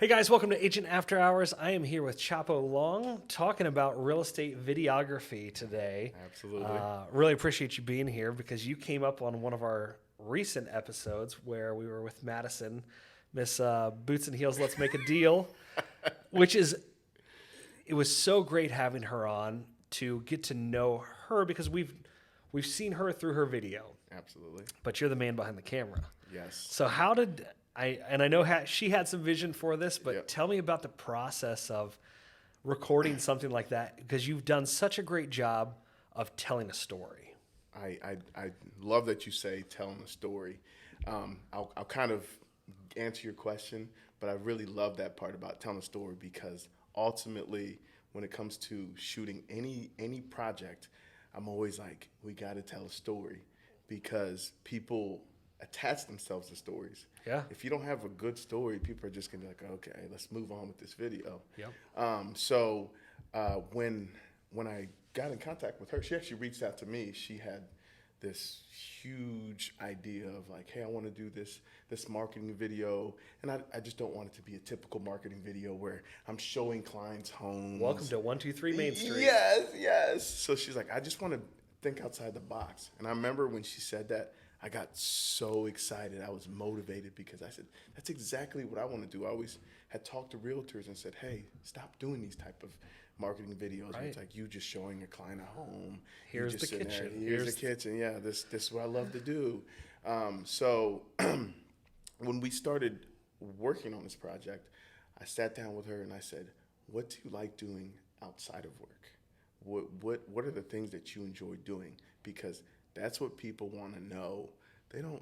Hey guys, welcome to Agent After Hours. I am here with Tchapo Long talking about real estate videography today. Absolutely. Really appreciate you being here because you came up on one of our recent episodes where we were with Madison, Miss Boots and Heels, Let's Make a Deal, it was so great having her on to get to know her because we've seen her through her video, Absolutely. but you're the man behind the camera. Yes. So how did I know she had some vision for this, but Yep. tell me about the process of recording something like that because you've done such a great job of telling a story. I love that you say telling a story. I'll kind of answer your question, but I really love that part about telling a story because ultimately, when it comes to shooting any project, I'm always like, we got to tell a story because people attach themselves to stories. Yeah. If you don't have a good story, people are just gonna be like, okay, let's move on with this video. Yep. So when I got in contact with her, she actually reached out to me. She had this huge idea of like, hey, I want to do this marketing video, and I just don't want it to be a typical marketing video where I'm showing clients' homes. Welcome to 123 Main Street. Yes. So she's like, I just want to think outside the box. And I remember when she said that, I got so excited. I was motivated because I said, that's exactly what I want to do. I always had talked to realtors and said, hey, stop doing these type of marketing videos. Where it's like you just showing a client a home. Here's just the sitting there, kitchen. Here's the kitchen. Yeah, this is what I love to do. So when we started working on this project, I sat down with her and I said, what do you like doing outside of work? What are the things that you enjoy doing? Because that's what people want to know.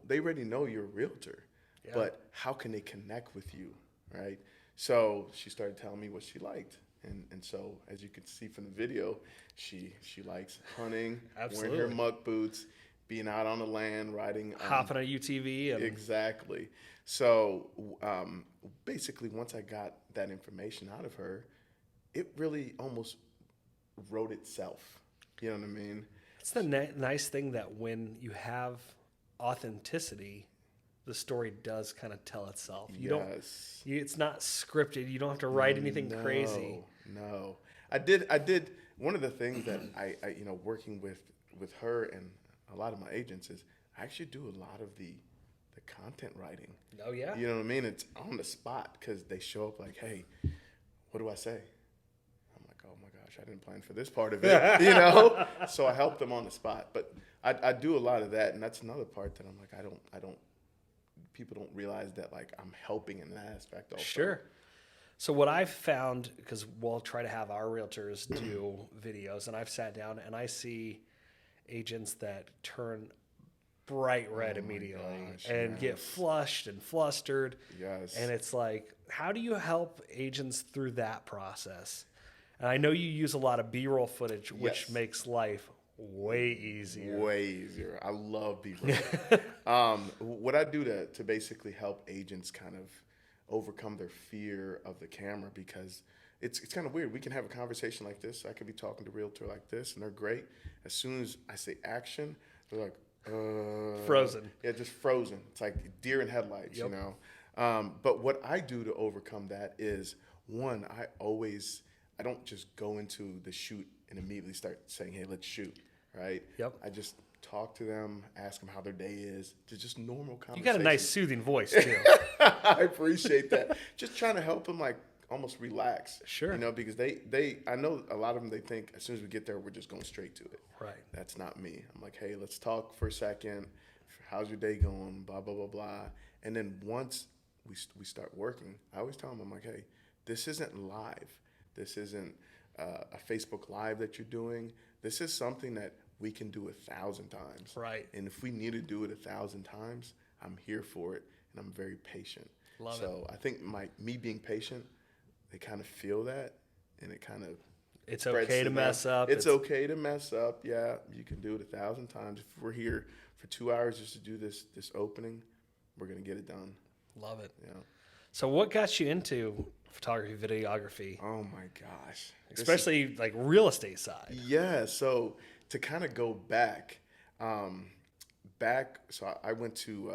They already know you're a realtor, but how can they connect with you, right? So she started telling me what she liked. And so, as you can see from the video, she likes hunting, Absolutely. wearing her muck boots, being out on the land, riding. Hopping a UTV. And Exactly. So basically, once I got that information out of her, it really almost wrote itself. You know what I mean? it's the nice thing that when you have authenticity, the story does kind of tell itself. It's not scripted. You don't have to write anything crazy. No. I did one of the things that I working with her and a lot of my agents is I actually do a lot of the content writing. Oh yeah. You know what I mean? It's on the spot because they show up like, hey, what do I say? I'm like, oh my gosh, I didn't plan for this part of it, So I help them on the spot. But I do a lot of that, and that's another part that I'm like, I don't. People don't realize that like I'm helping in that aspect also. Sure. So what I've found, because we'll try to have our realtors do videos, and I've sat down and I see agents that turn bright red immediately and get flushed and flustered. Yes. And it's like, how do you help agents through that process? And I know you use a lot of B-roll footage, which makes life way easier. Way easier. I love B-roll. What I do to basically help agents kind of overcome their fear of the camera, because it's kind of weird. We can have a conversation like this. I could be talking to a realtor like this, and they're great. As soon as I say action, they're like, frozen. Yeah, just frozen. It's like deer in headlights, But what I do to overcome that is, one, I don't just go into the shoot and immediately start saying, hey, let's shoot, right? Yep. I just talk to them, ask them how their day is. Just normal conversation. You got a nice soothing voice too. I appreciate that. Just trying to help them like almost relax. Sure. Because I know a lot of them, they think as soon as we get there, we're just going straight to it. Right. That's not me. I'm like, hey, let's talk for a second. How's your day going? Blah, blah, blah, blah. And then once we start working, I always tell them, I'm like, hey, this isn't live. This isn't a Facebook Live that you're doing. This is something that we can do 1,000 times. Right. And if we need to do it 1,000 times, I'm here for it, and I'm very patient. Love it. So I think me being patient, they kind of feel that, and it kind of It's okay to mess up. It's okay to mess up. Yeah, you can do it 1,000 times. If we're here for 2 hours just to do this opening, we're gonna get it done. Love it. Yeah. So what got you into photography, videography? Oh my gosh. Especially like real estate side. Yeah. So to kind of go back, so I went to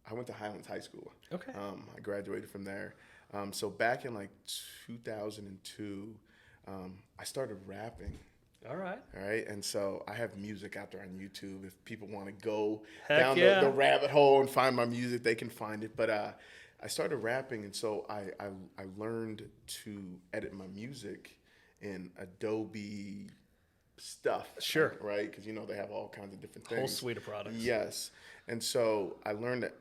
Highlands High School. Okay. I graduated from there. So back in like 2002, I started rapping. All right. All right. And so I have music out there on YouTube. If people want to go Heck down yeah. the rabbit hole and find my music, they can find it. But I started rapping, and so I learned to edit my music in Adobe stuff. Sure. Right? Because, they have all kinds of different things. Whole suite of products. Yes. And so I learned to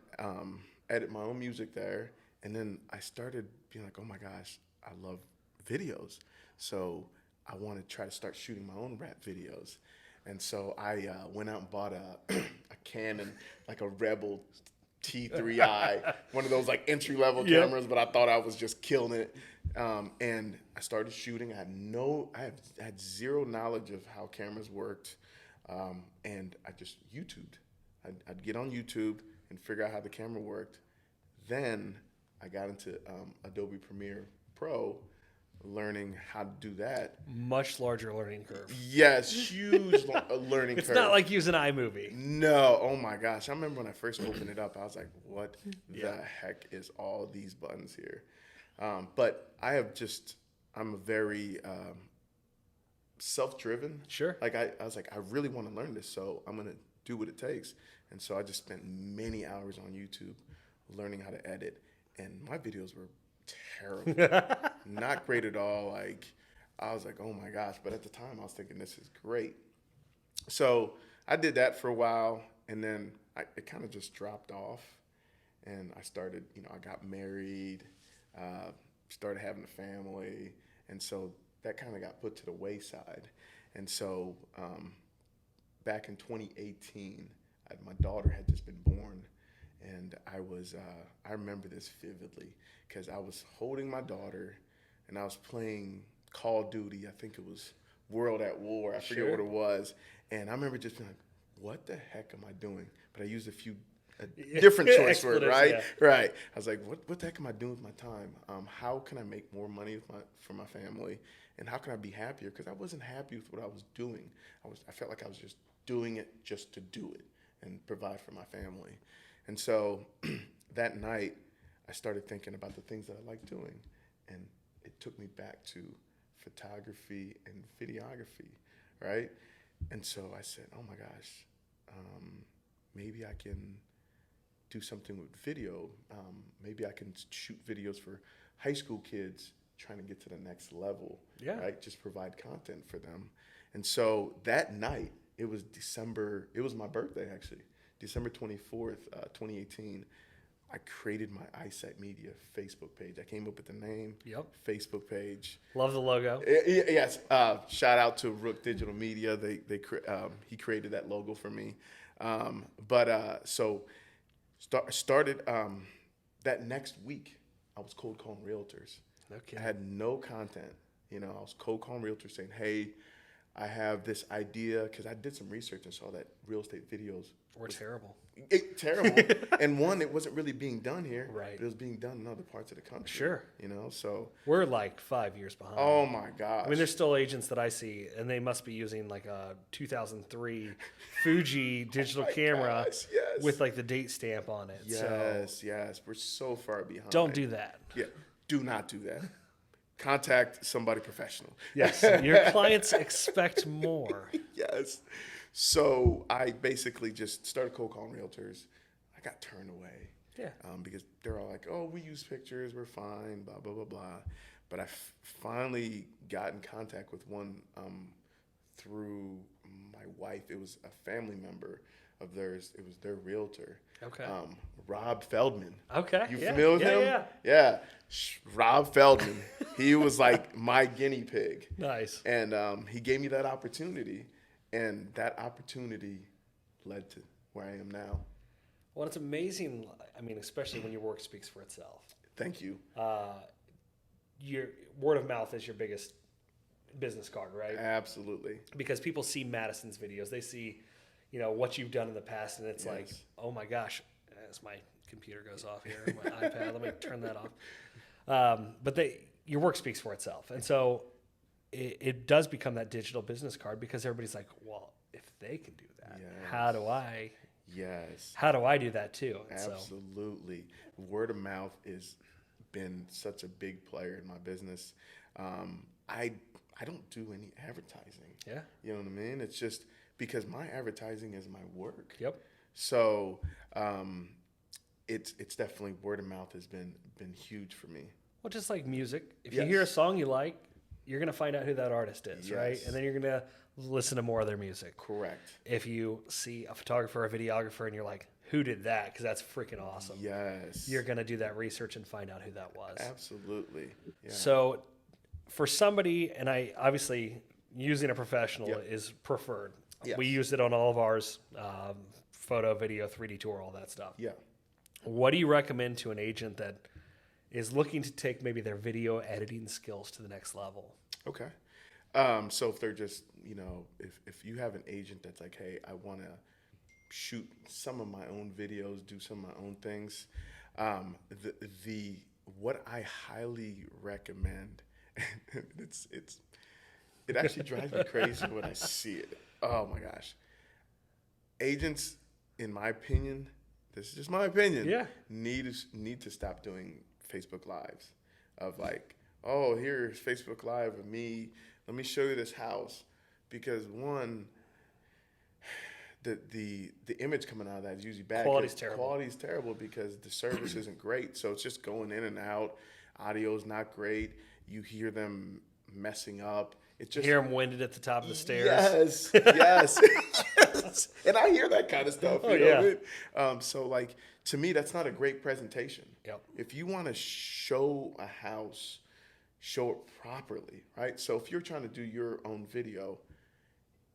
edit my own music there. And then I started being like, oh my gosh, I love videos. So I want to try to start shooting my own rap videos. And so I went out and bought a Canon, like a Rebel T3i, one of those like entry level cameras, but I thought I was just killing it. And I started shooting. I had zero knowledge of how cameras worked. And I just YouTubed. I'd get on YouTube and figure out how the camera worked. Then I got into Adobe Premiere Pro, learning how to do that. Much larger learning curve. Yes, huge learning It's curve. not like using iMovie. No, oh my gosh. I remember when I first opened it up, I was like, what the heck is all these buttons here? But I'm a very self-driven. Sure. Like I was like, I really want to learn this, so I'm going to do what it takes. And so I just spent many hours on YouTube learning how to edit. And my videos were terrible. Not great at all. Like, I was like, oh my gosh. But at the time, I was thinking, this is great. So I did that for a while, and then it kind of just dropped off. And I started, I got married, started having a family. And so that kind of got put to the wayside. And so back in 2018, my daughter had just been born. And I remember this vividly because I was holding my daughter and I was playing Call of Duty. I think it was World at War. I forget what it was. And I remember just being like, what the heck am I doing? But I used a different choice word, right? Yeah. Right. I was like, what the heck am I doing with my time? How can I make more money for my family? And how can I be happier? Because I wasn't happy with what I was doing. I felt like I was just doing it just to do it and provide for my family. And so that night, I started thinking about the things that I like doing. And it took me back to photography and videography, right? And so I said, oh my gosh, maybe I can do something with video. Maybe I can shoot videos for high school kids trying to get to the next level, right? Just provide content for them. And so that night, it was my birthday actually. December 24th, 2018, I created my iSight Media Facebook page. I came up with the name, Facebook page. Love the logo. Yes. Shout out to Rook Digital Media. He created that logo for me. Started that next week, I was cold calling realtors. Okay. I had no content. I was cold calling realtors saying, hey, I have this idea, because I did some research and saw that real estate videos were terrible. Terrible. And one, it wasn't really being done here. Right. But it was being done in other parts of the country. Sure. So. We're like 5 years behind. Oh my gosh. I mean, there's still agents that I see, and they must be using like a 2003 Fuji digital camera with like the date stamp on it. Yes. We're so far behind. Don't do that. Yeah. Do not do that. Contact somebody professional. Yes. Your clients expect more. Yes. So I basically just started cold calling realtors. I got turned away. Yeah. Because they're all like, oh, we use pictures, we're fine, blah, blah, blah, blah. But I finally got in contact with one through my wife. It was a family member of theirs. It was their realtor. Okay. Rob Feldman. Okay. You familiar with him? Yeah. Rob Feldman. He was like my guinea pig. Nice. And he gave me that opportunity. And that opportunity led to where I am now. Well, it's amazing. I mean, especially when your work speaks for itself. Thank you. Your word of mouth is your biggest business card, right? Absolutely. Because people see Madison's videos. They see, what you've done in the past, and it's like, oh my gosh, as my computer goes off here, my iPad, let me turn that off. But your work speaks for itself. And so it does become that digital business card because everybody's like, well, if they can do that, how do I? Yes. How do I do that too? Absolutely. Word of mouth is been such a big player in my business. I don't do any advertising. Yeah. You know what I mean? It's just because my advertising is my work. Yep. So it's definitely word of mouth has been huge for me. Well, just like music, if Yes. you hear a song you like, you're going to find out who that artist is, right? Yes. And then you're going to listen to more of their music. Correct. If you see a photographer or a videographer and you're like, who did that? Because that's freaking awesome. Yes. You're going to do that research and find out who that was. Absolutely. Yeah. So for somebody, and I obviously using a professional Yep. is preferred. Yes. We used it on all of ours, photo, video, 3D tour, all that stuff. Yeah. What do you recommend to an agent that is looking to take maybe their video editing skills to the next level? Okay. So if they're just, if you have an agent that's like, hey, I want to shoot some of my own videos, do some of my own things, what I highly recommend, it actually drives me crazy when I see it. Oh my gosh. Agents, in my opinion, this is just my opinion, Yeah. need to stop doing Facebook Lives of like, oh, here's Facebook Live of me. Let me show you this house. Because one, the image coming out of that is usually bad. Quality's terrible. Quality's terrible because the service isn't great. So it's just going in and out. Audio's not great. You hear them messing up. It just Hear them winded at the top of the stairs. Yes, yes. Yes. And I hear that kind of stuff. Oh, You know yeah. what I mean? So, like, to me, that's not a great presentation. Yep. If you want to show a house, show it properly, right? So if you're trying to do your own video,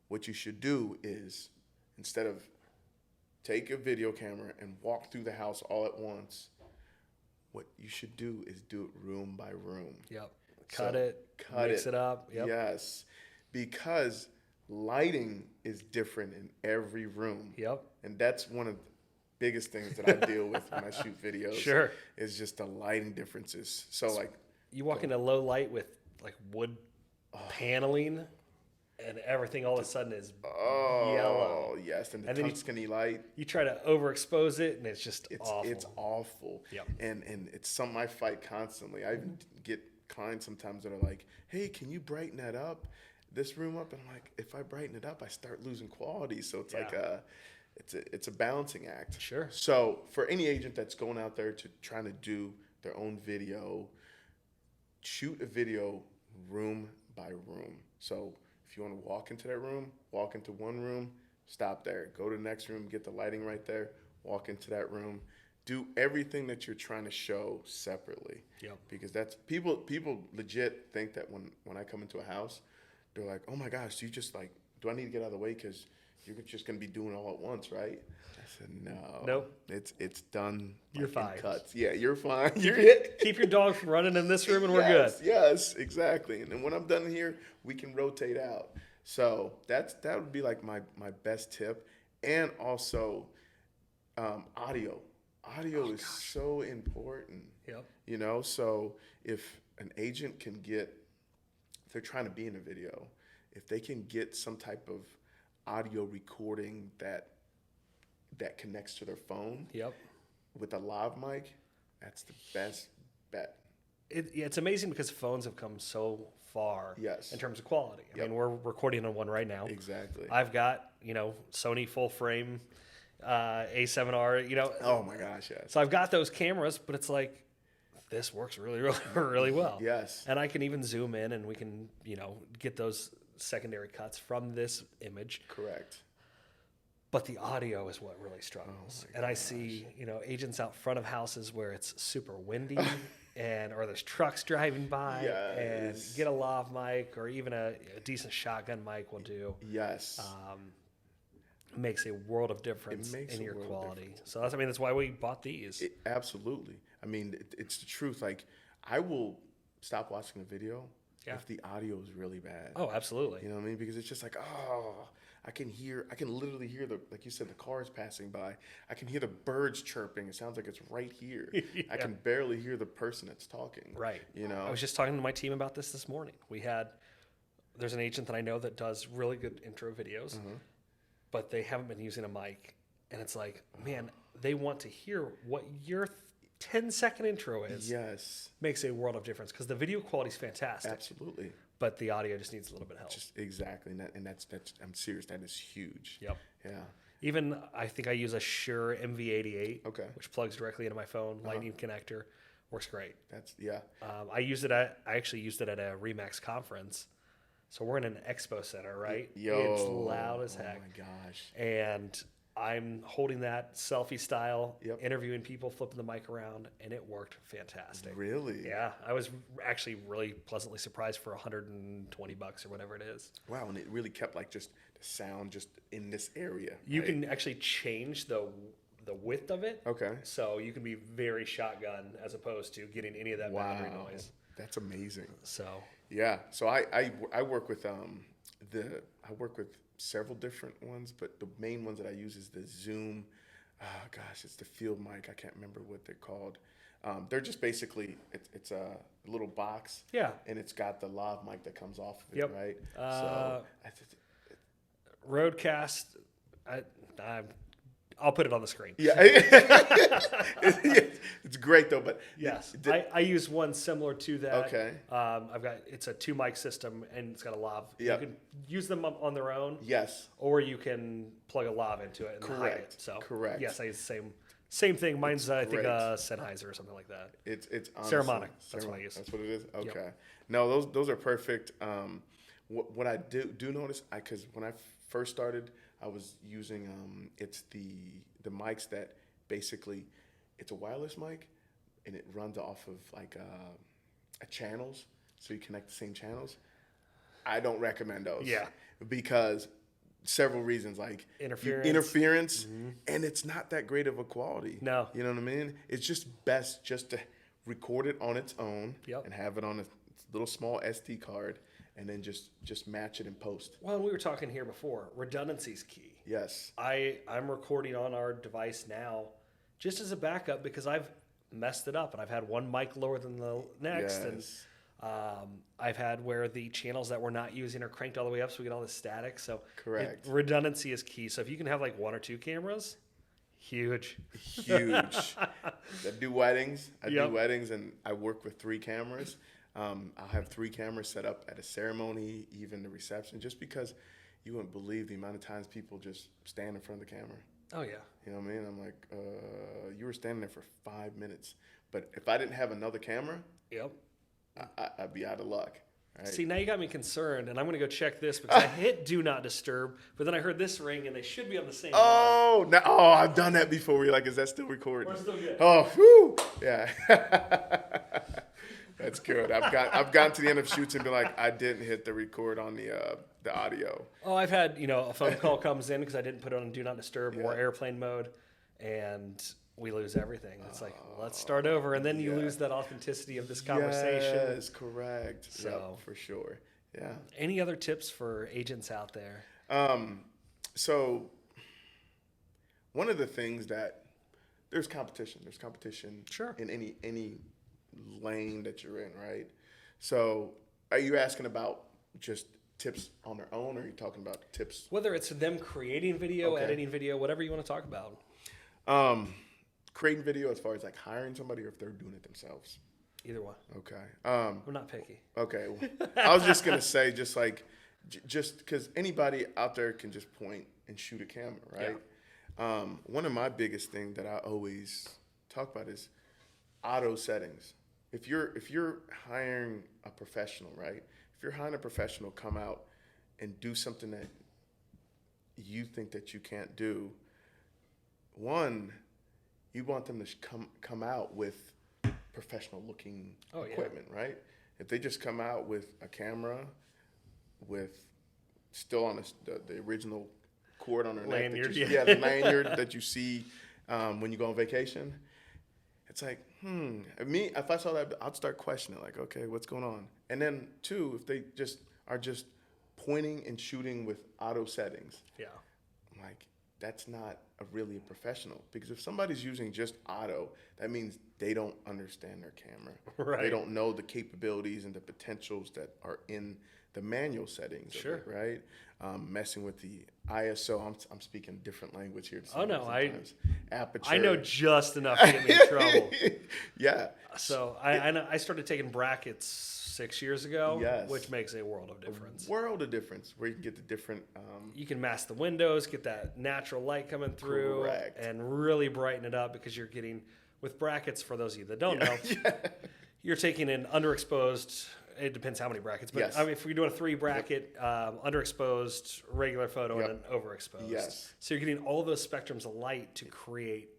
what you should do is, instead of take a video camera and walk through the house all at once, what you should do is do it room by room. Yep. So, Mix it up. Yep. Yes, because lighting is different in every room. Yep. And that's one of the biggest things that I deal with when I shoot videos. Sure. Is just the lighting differences. So like, You walk into low light with like wood paneling, and everything all of a sudden is yellow. yes, and the And then tungsten light. You try to overexpose it, and it's just awful. It's awful. Yep. And it's something I fight constantly. I even get clients sometimes that are like, hey, can you brighten that up, this room up? And I'm like, if I brighten it up, I start losing quality. So it's like it's a balancing act. Sure. So for any agent that's going out there to trying to do their own video, shoot a video room by room. So if you want to walk into that room, walk into one room, stop there, go to the next room, get the lighting right there, walk into that room. Do everything that you're trying to show separately. Yep. Because that's people legit think that when I come into a house, they're like, oh my gosh, do I need to get out of the way because you're just going to be doing it all at once, right? I said, no. Nope. It's done. You're like, in fine. cuts. Yeah, you're fine. Keep your dog from running in this room, and we're Yes, good. yes, exactly. And then when I'm done here, we can rotate out. So that would be like my best tip. And also audio. Audio is so important. Yep. So if an agent can if they're trying to be in a video, if they can get some type of audio recording that connects to their phone Yep. with a lav mic, that's the best bet. It's amazing because phones have come so far Yes. in terms of quality. I mean, we're recording on one right now. Exactly. I've got, Sony full frame A7R, Oh my gosh, yes. So I've got those cameras, but it's like, this works really, really, really well. Yes. And I can even zoom in and we can, get those secondary cuts from this image. Correct. But the audio is what really struggles. And I see, agents out front of houses where it's super windy or there's trucks driving by and Yes. get a lav mic or even a decent shotgun mic will do. Yes. Makes a world of difference in your quality. So that's why we bought these. Absolutely. I mean, it's the truth. Like, I will stop watching a video if the audio is really bad. Oh, absolutely. You know what I mean? Because it's just like, I can literally hear like you said, the cars passing by. I can hear the birds chirping. It sounds like it's right here. I can barely hear the person that's talking. Right. I was just talking to my team about this morning. There's an agent that I know that does really good intro videos, but they haven't been using a mic. And it's like, man, they want to hear what you're 10-second intro is, Yes, makes a world of difference because the video quality is fantastic, absolutely. but the audio just needs a little bit of help. Just exactly, and that's I'm serious. That is huge. Yep. Yeah. Even I think I use a Shure MV88, Okay. which plugs directly into my phone, Lightning connector, works great. That's yeah. I actually used it at a Remax conference. So we're in an expo center, right? Yo, It's loud as heck. Oh my gosh. And I'm holding that selfie style, Yep. interviewing people, flipping the mic around, and it worked fantastic. Really? Yeah, I was actually really pleasantly surprised for $120 or whatever it is. Wow, and it really kept like just the sound just in this area. You right? can actually change the width of it. Okay. So you can be very shotgun as opposed to getting any of that boundary noise. That's amazing. So Yeah. So I work with I work with several different ones, but the main ones that I use is the Zoom. Oh gosh, it's the field mic. I can't remember what they're called. They're just basically it's a little box. yeah, And it's got the lav mic that comes off of it, Yep. right? Uh, So Roadcast. I'll put it on the screen. yeah, it's great though. But Yes, the- I use one similar to that. Okay. It's a 2 mic system and it's got a lav. Yep. You can use them on their own, yes, or you can plug a lav into it and hide it. Correct. So Correct. Yes, I use the same thing. Mine's I think great. Sennheiser or something like that. it's honestly, Ceremonic. That's what I use. That's what it is. Okay. No, those are perfect. What I do notice, because when I first started, I was using it's the mics that basically it's a wireless mic and it runs off of like a channels, so you connect the same channels. I don't recommend those. Yeah. Because several reasons, like Interference. and it's not that great of a quality. No. You know what I mean? It's just best just to record it on its own Yep. and have it on a little small SD card and then just match it in post. Well, we were talking here before. Redundancy is key. Yes. I'm recording on our device now just as a backup because I've messed it up and I've had one mic lower than the next. Yes. And I've had where the channels that we're not using are cranked all the way up so we get all the static. So Correct. Redundancy is key. So if you can have like 1 or 2 cameras, huge. Huge. I do weddings. I Yep. do weddings and I work with 3 cameras. I'll have 3 cameras set up at a ceremony, even the reception, just because you wouldn't believe the amount of times people just stand in front of the camera. Oh, yeah. You know what I mean? I'm like, you were standing there for 5 minutes. But if I didn't have another camera, Yep. I'd be out of luck. Right? See, now you got me concerned, and I'm going to go check this because I hit Do Not Disturb, but then I heard this ring, and they should be on the same line. Oh, I've done that before. You're like, is that still recording? We're still good. Oh, whew. Yeah. That's good. I've gotten to the end of shoots and been like, I didn't hit the record on the audio. Oh, I've had, a phone call comes in because I didn't put it on Do Not Disturb or Yeah. airplane mode, and we lose everything. It's like, let's start over, and then you lose that authenticity of this conversation. Yes, correct. So- Yep, for sure. Yeah. Any other tips for agents out there? So one of the things that there's competition. There's competition Sure. in any lane that you're in, right? So are you asking about just tips on their own, or are you talking about tips? Whether it's them creating video, Okay. editing video, whatever you want to talk about. Creating video as far as like hiring somebody, or if they're doing it themselves? Either one. Okay. I'm not picky. Okay. Well, I was just gonna say, just like, just because anybody out there can just point and shoot a camera, right? One of my biggest thing that I always talk about is auto settings. If you're hiring a professional, right? If you're hiring a professional, come out and do something that you think that you can't do. One, you want them to come out with professional looking equipment, right? If they just come out with a camera, with still on the original cord on their Lanyard, neck, yeah. the lanyard that you see when you go on vacation, it's like, me, if I saw that, I'd start questioning, like, okay, what's going on? And then 2, if they just are just pointing and shooting with auto settings, Yeah. I'm like, that's not really a professional, because if somebody's using just auto, that means they don't understand their camera. Right. They don't know the capabilities and the potentials that are in the manual settings. Sure. Of it, right. Messing with the ISO. I'm speaking different language here. Oh no, aperture. I know just enough to get me in trouble. Yeah. So I started taking brackets 6 years ago, Yes. which makes a world of difference. World of difference, where you can get the different. You can mask the windows, get that natural light coming through, Correct. and really brighten it up because you're getting, with brackets, for those of you that don't know, you're taking an underexposed, it depends how many brackets, but Yes. I mean, if we're doing a 3 bracket, underexposed, regular photo, Yep. and an overexposed. Yes. So you're getting all those spectrums of light to create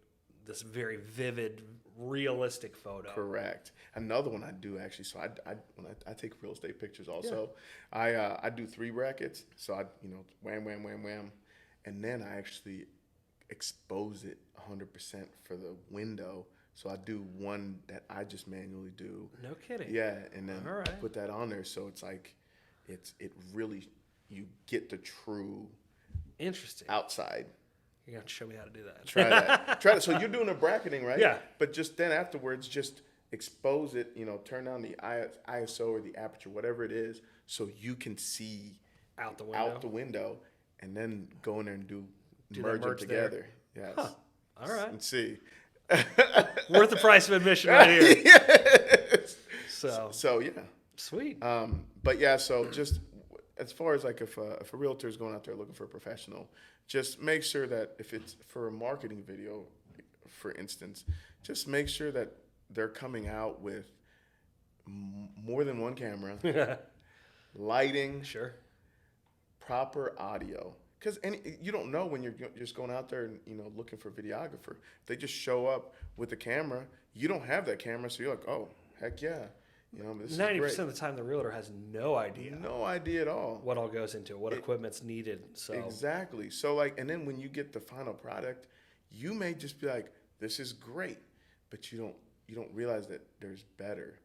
this very vivid, realistic photo. Correct. Another one I do actually. So when I take real estate pictures also, I do 3 brackets. So wham, wham, wham, wham, and then I actually expose it 100% for the window. So I do one that I just manually do. No kidding. Yeah, and then All right. put that on there. So it's like, it really, you get the true Interesting. outside. You're going to show me how to do that. Try that. Try that. So you're doing a bracketing, right? Yeah. But just then afterwards, just expose it, turn down the ISO or the aperture, whatever it is, so you can see Out the window. out the window, and then go in there and Do merge that merge them there. together. Yes. Huh. All right. And see. Worth the price of admission right here. Yes. So yeah. Sweet. But yeah, so just as far as like if a realtor is going out there looking for a professional, just make sure that if it's for a marketing video, for instance, just make sure that they're coming out with more than one camera, lighting, Sure. proper audio. Because you don't know when you're just going out there and looking for a videographer. If they just show up with a camera, you don't have that camera, so you're like, oh, heck yeah. This 90% is great. of the time, the realtor has no idea No idea at all. what all goes into it, what equipment's needed. So Exactly. So and then when you get the final product, you may just be like, this is great, but you don't realize that there's better.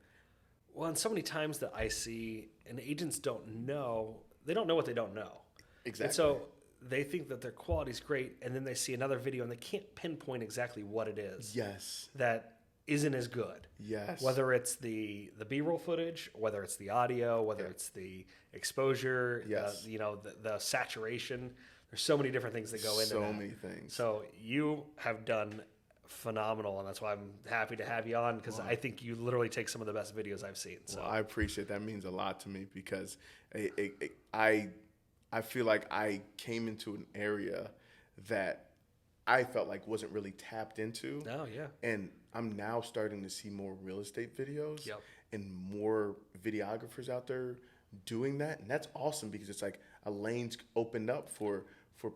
Well, and so many times that I see, and agents don't know what they don't know. Exactly. And so they think that their quality's great, and then they see another video and they can't pinpoint exactly what it is. Yes. That isn't as good. Yes. Whether it's the B-roll footage, whether it's the audio, whether it's the exposure, Yes. the saturation. There's so many different things that go into that. So many things. So you have done phenomenal, and that's why I'm happy to have you on, because I think you literally take some of the best videos I've seen. So Well, I appreciate that. Means a lot to me because I feel like I came into an area that I felt like wasn't really tapped into. Oh, yeah. And I'm now starting to see more real estate videos Yep. and more videographers out there doing that. And that's awesome because it's like a lane's opened up for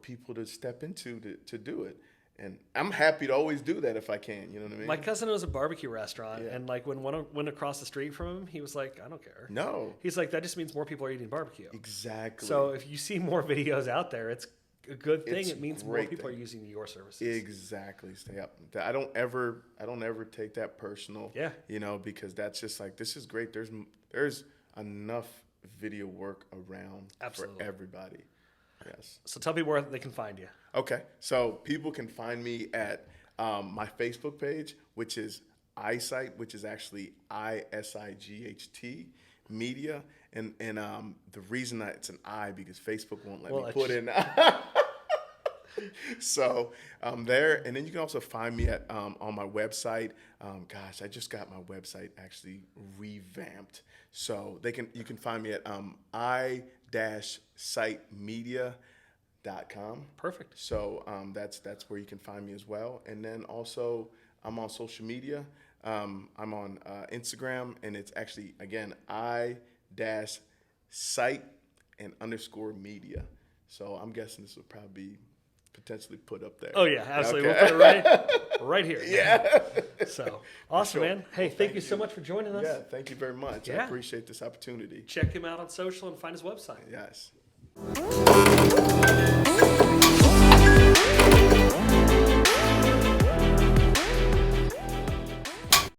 people to step into to do it. And I'm happy to always do that if I can. You know what I mean? My cousin owns a barbecue restaurant, Yeah. and like when one went across the street from him, he was like, I don't care. No. He's like, that just means more people are eating barbecue. Exactly. So if you see more videos out there, it's a good thing. It's It means a more great people thing. are using your services. Exactly. Stay up. I don't ever take that personal. Yeah. Because that's just like, this is great. There's enough video work around Absolutely. for everybody. Yes. So tell people where they can find you. Okay. So people can find me at my Facebook page, which is iSight, which is actually ISIGHT Media. And the reason that it's an I because Facebook won't let me put in. So there, and then you can also find me at on my website. I just got my website actually revamped, so you can find me at i-sightmedia.com. Perfect. So that's where you can find me as well. And then also I'm on social media. I'm on Instagram, and it's actually again i-sight and _media. So I'm guessing this will probably be potentially put up there. Oh yeah, absolutely. Okay. We'll put it right here. Yeah. So awesome, Sure. man. Hey, Well, thank you so much for joining us. Yeah, thank you very much. I Yeah. appreciate this opportunity. Check him out on social and find his website. Yes.